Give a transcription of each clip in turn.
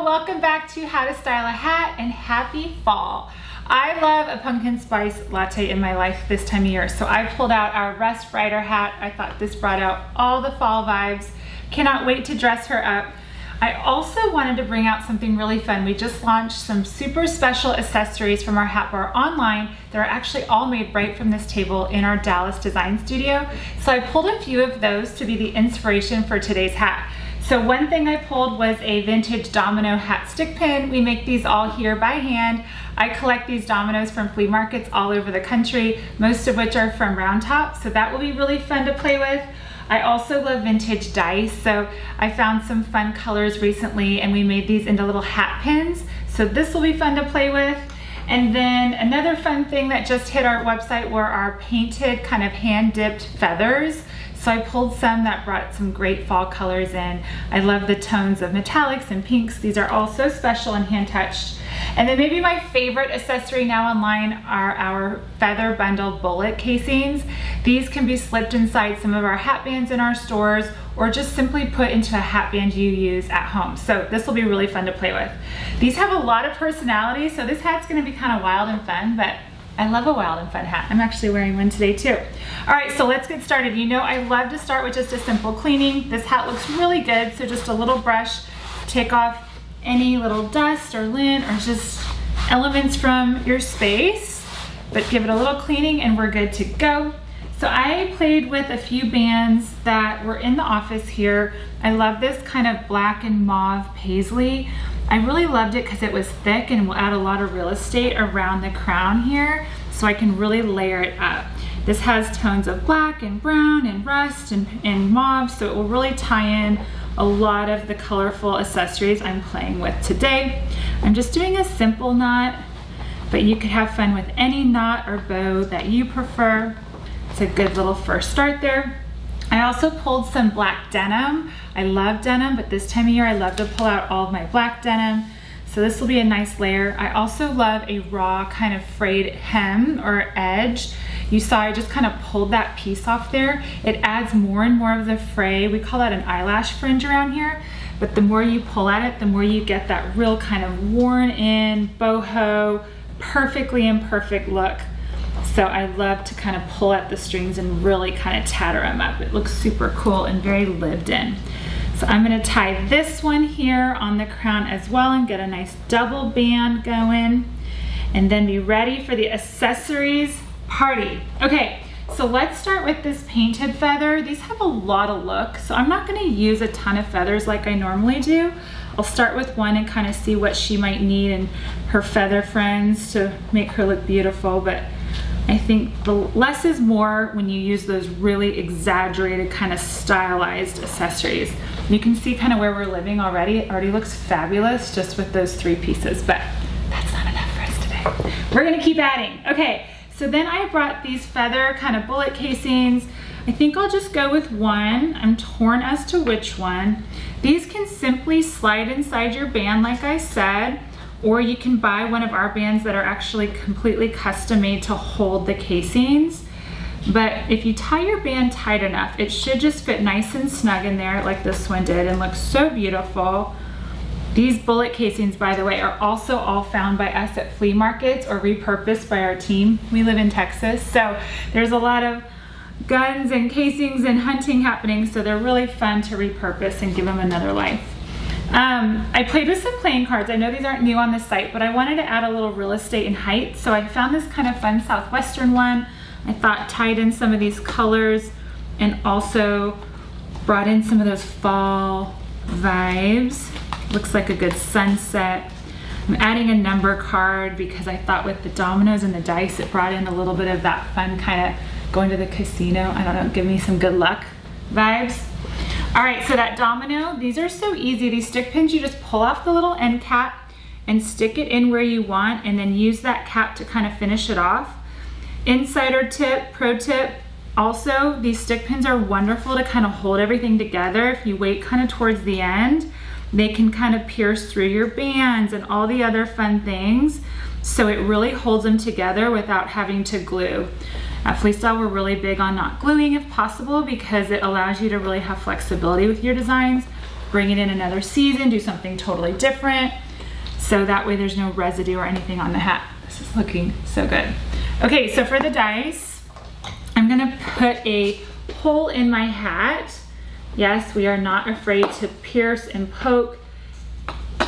Hello, welcome back to How to Style a Hat and happy fall. I love a pumpkin spice latte in my life this time of year, so I pulled out our Rust Rider hat. I thought this brought out all the fall vibes. Cannot wait to dress her up. I also wanted to bring out something really fun. We just launched some super special accessories from our hat bar online that are actually all made right from this table in our Dallas design studio. So I pulled a few of those to be the inspiration for today's hat. So one thing I pulled was a vintage domino hat stick pin. We make these all here by hand. I collect these dominoes from flea markets all over the country, most of which are from Round Top, so that will be really fun to play with. I also love vintage dice, so I found some fun colors recently and we made these into little hat pins. So this will be fun to play with. And then another fun thing that just hit our website were our painted kind of hand-dipped feathers. So I pulled some that brought some great fall colors in. I love the tones of metallics and pinks. These are all so special and hand-touched. And then maybe my favorite accessory now online are our feather bundle bullet casings. These can be slipped inside some of our hat bands in our stores or just simply put into a hat band you use at home. So this will be really fun to play with. These have a lot of personality, so this hat's gonna be kind of wild and fun, but I love a wild and fun hat. I'm actually wearing one today too. All right, so let's get started. You know I love to start with just a simple cleaning. This hat looks really good, so just a little brush, take off any little dust or lint or just elements from your space, but give it a little cleaning and we're good to go. So I played with a few bands that were in the office here. I love this kind of black and mauve paisley. I really loved it because it was thick and will add a lot of real estate around the crown here, so I can really layer it up. This has tones of black and brown and rust and mauve, so it will really tie in a lot of the colorful accessories I'm playing with today. I'm just doing a simple knot, but you could have fun with any knot or bow that you prefer. It's a good little first start there. I also pulled some black denim. I love denim, but this time of year I love to pull out all of my black denim. So this will be a nice layer. I also love a raw kind of frayed hem or edge. You saw I just kind of pulled that piece off there. It adds more and more of the fray. We call that an eyelash fringe around here. But the more you pull at it, the more you get that real kind of worn in, boho, perfectly imperfect look. So I love to kind of pull at the strings and really kind of tatter them up. It looks super cool and very lived in. So I'm gonna tie this one here on the crown as well and get a nice double band going and then be ready for the accessories party. Okay, so let's start with this painted feather. These have a lot of look, so I'm not gonna use a ton of feathers like I normally do. I'll start with one and kind of see what she might need and her feather friends to make her look beautiful, but I think the less is more when you use those really exaggerated kind of stylized accessories. You can see kind of where we're living already. It already looks fabulous just with those three pieces, but that's not enough for us today. We're gonna keep adding. Okay, so then I brought these feather kind of bullet casings. I think I'll just go with one. I'm torn as to which one. These can simply slide inside your band like I said, or you can buy one of our bands that are actually completely custom made to hold the casings. But if you tie your band tight enough, it should just fit nice and snug in there like this one did and look so beautiful. These bullet casings, by the way, are also all found by us at flea markets or repurposed by our team. We live in Texas, so there's a lot of guns and casings and hunting happening, so they're really fun to repurpose and give them another life. I played with some playing cards. I know these aren't new on the site, but I wanted to add a little real estate and height. So I found this kind of fun Southwestern one. I thought tied in some of these colors and also brought in some of those fall vibes. Looks like a good sunset. I'm adding a number card because I thought with the dominoes and the dice, it brought in a little bit of that fun kind of going to the casino. I don't know, give me some good luck vibes. All right, so that domino, these are so easy. These stick pins, you just pull off the little end cap and stick it in where you want and then use that cap to kind of finish it off. Insider tip, pro tip, also these stick pins are wonderful to kind of hold everything together. If you wait kind of towards the end, they can kind of pierce through your bands and all the other fun things. So it really holds them together without having to glue. At Flea Style, we're really big on not gluing if possible because it allows you to really have flexibility with your designs. bring it in another season, do something totally different. So that way there's no residue or anything on the hat. This is looking so good. Okay, so for the dice, I'm gonna put a hole in my hat. Yes, we are not afraid to pierce and poke.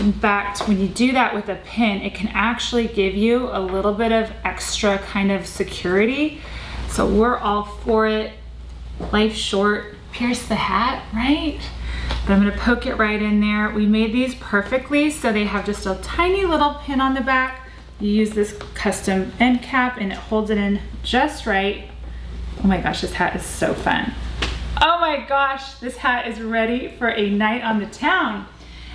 In fact, when you do that with a pin, it can actually give you a little bit of extra kind of security. So we're all for it. Life's short, pierce the hat, right? But I'm gonna poke it right in there. We made these perfectly, so they have just a tiny little pin on the back. You use this custom end cap and it holds it in just right. Oh my gosh, this hat is so fun. Oh my gosh, this hat is ready for a night on the town.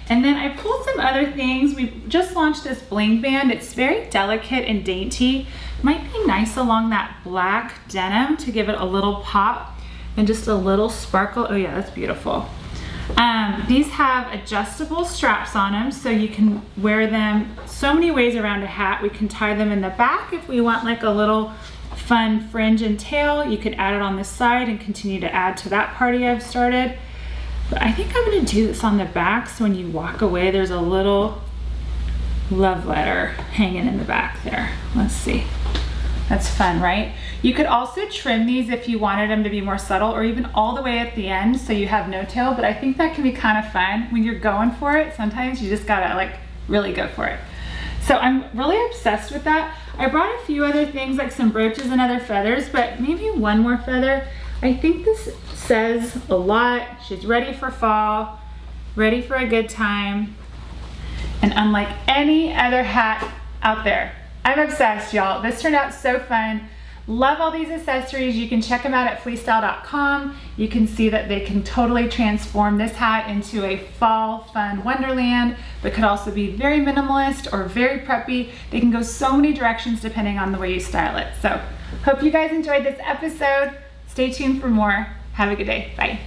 And then I pulled some other things. We just launched this bling band. It's very delicate and dainty. Might be nice along that black denim to give it a little pop and just a little sparkle. Oh yeah, that's beautiful. These have adjustable straps on them, so you can wear them so many ways around a hat. We can tie them in the back if we want like a little fun fringe and tail. You could add it on the side and continue to add to that party I've started. But I think I'm gonna do this on the back, so when you walk away, there's a little love letter hanging in the back there. Let's see. That's fun, right? You could also trim these if you wanted them to be more subtle, or even all the way at the end so you have no tail, but I think that can be kind of fun. When you're going for it, sometimes you just gotta like really go for it. So I'm really obsessed with that. I brought a few other things like some brooches and other feathers, but maybe one more feather. I think this says a lot. She's ready for fall, ready for a good time, and unlike any other hat out there. I'm obsessed, y'all. This turned out so fun. Love all these accessories. You can check them out at fleastyle.com. You can see that they can totally transform this hat into a fall fun wonderland, but could also be very minimalist or very preppy. They can go so many directions depending on the way you style it. So hope you guys enjoyed this episode. Stay tuned for more. Have a good day. Bye.